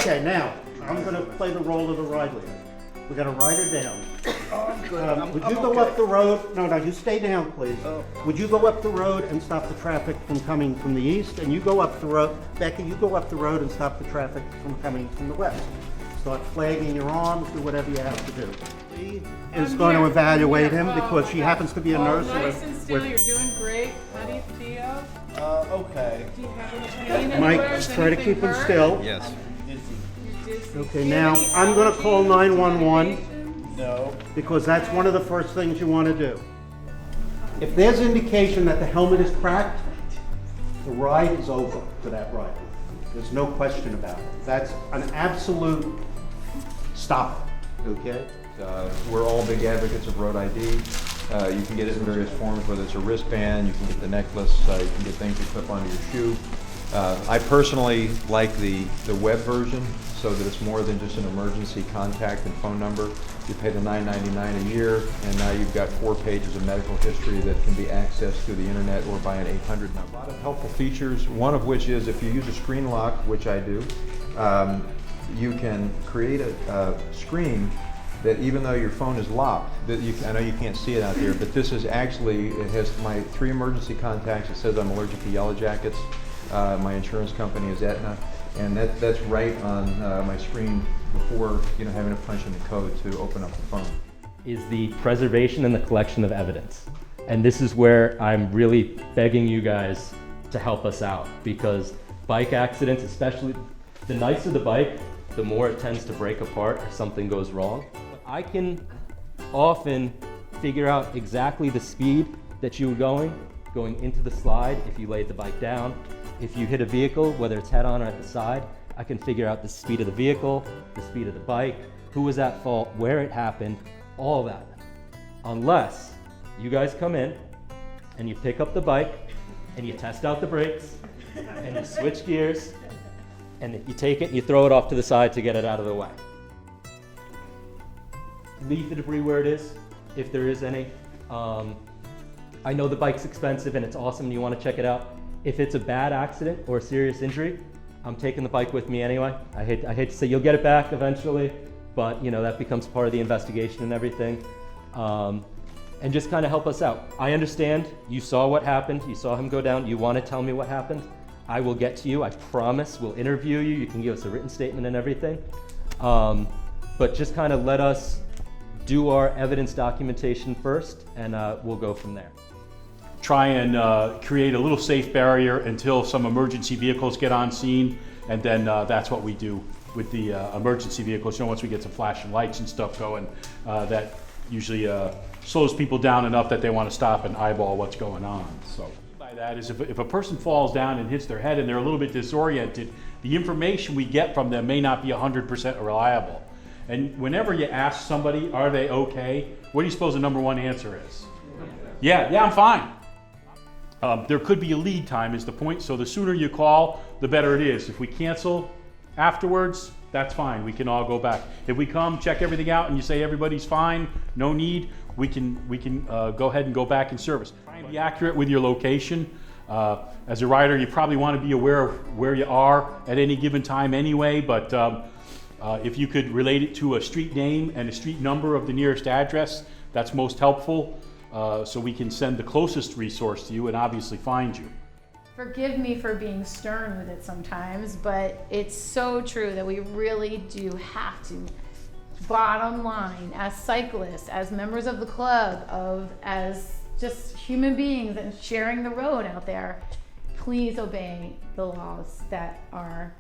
Okay, now, I'm gonna play the role of the ride leader. We're gonna ride her down. Would you go up the road? No, you stay down, please. Would you go up the road and stop the traffic from coming from the east? And you go up the road, Becky, you go up the road and stop the traffic from coming from the west. Start flagging your arms, do whatever you have to do. Lee is going to evaluate him because she happens to be a nurse. Nice and still, you're doing great. How do you feel? Okay. Do you have any pain Mike, anywhere? just try to keep him still. Yes. You're dizzy. Okay, Do you now, have any I'm gonna call allergies, 911. medications? No. Because that's one of the first things you want to do. If there's indication that the helmet is cracked, the ride is over for that rider. There's no question about it. That's an absolute stop, okay? We're all big advocates of road ID. You can get it in various forms, whether it's a wristband, you can get the necklace, you can get things to clip onto your shoe. I personally like the web version so that it's more than just an emergency contact and phone number. You pay the $9.99 a year, and now you've got 4 pages of medical history that can be accessed through the internet or by an 800 number. A lot of helpful features, one of which is if you use a screen lock, which I do, you can create a screen that even though your phone is locked, I know you can't see it out there, but this is actually, it has my 3 emergency contacts. It says I'm allergic to yellow jackets. My insurance company is Aetna, and that's right on my screen before having to punch in the code to open up the phone. Is the preservation and the collection of evidence. And this is where I'm really begging you guys to help us out, because bike accidents, especially the nicer the bike, the more it tends to break apart if something goes wrong. I can often figure out exactly the speed that you were going into the slide if you laid the bike down. If you hit a vehicle, whether it's head on or at the side, I can figure out the speed of the vehicle, the speed of the bike, who was at fault, where it happened, all that. Unless you guys come in and you pick up the bike and you test out the brakes and you switch gears and you take it and you throw it off to the side to get it out of the way. Leave the debris where it is, if there is any. I know the bike's expensive and it's awesome and you want to check it out. If it's a bad accident or a serious injury, I'm taking the bike with me anyway. I hate to say you'll get it back eventually, but that becomes part of the investigation and everything. And just kind of help us out. I understand you saw what happened, you saw him go down, you want to tell me what happened. I will get to you, I promise. We'll interview you, you can give us a written statement and everything. But just kind of let us do our evidence documentation first, and we'll go from there. Try and create a little safe barrier until some emergency vehicles get on scene, and then that's what we do with the emergency vehicles. Once we get some flashing lights and stuff going, that usually slows people down enough that they want to stop and eyeball what's going on. So by that is if a person falls down and hits their head and they're a little bit disoriented, the information we get from them may not be 100% reliable. And whenever you ask somebody, are they okay? What do you suppose the number one answer is? Yeah, I'm fine. There could be a lead time is the point, so the sooner you call, the better it is. If we cancel afterwards, that's fine, we can all go back. If we come, check everything out, and you say everybody's fine, no need, we can go ahead and go back in service. Try and be accurate with your location. As a rider, you probably want to be aware of where you are at any given time anyway, but if you could relate it to a street name and a street number of the nearest address, that's most helpful. So we can send the closest resource to you and obviously find you. Forgive me for being stern with it sometimes, but it's so true that we really do have to, bottom line, as cyclists, as members of the club, as just human beings and sharing the road out there, please obey the laws that are,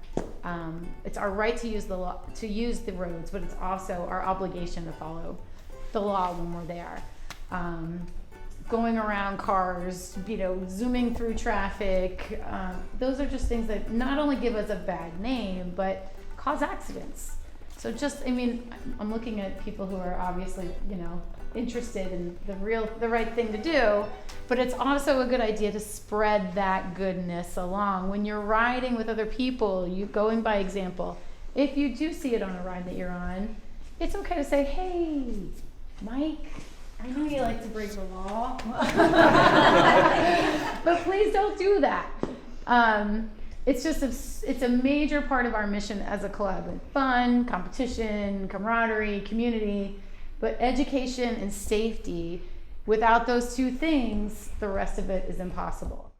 it's our right to use the law, to use the roads, but it's also our obligation to follow the law when we're there. Going around cars, zooming through traffic, those are just things that not only give us a bad name, but cause accidents. So I'm looking at people who are obviously, interested in the right thing to do, but it's also a good idea to spread that goodness along. When you're riding with other people, you going by example. If you do see it on a ride that you're on, it's okay to say, hey, Mike, I know you like to break the law, but please don't do that. it's just it's a major part of our mission as a club. Fun, competition, camaraderie, community, but education and safety. Without those two things, the rest of it is impossible.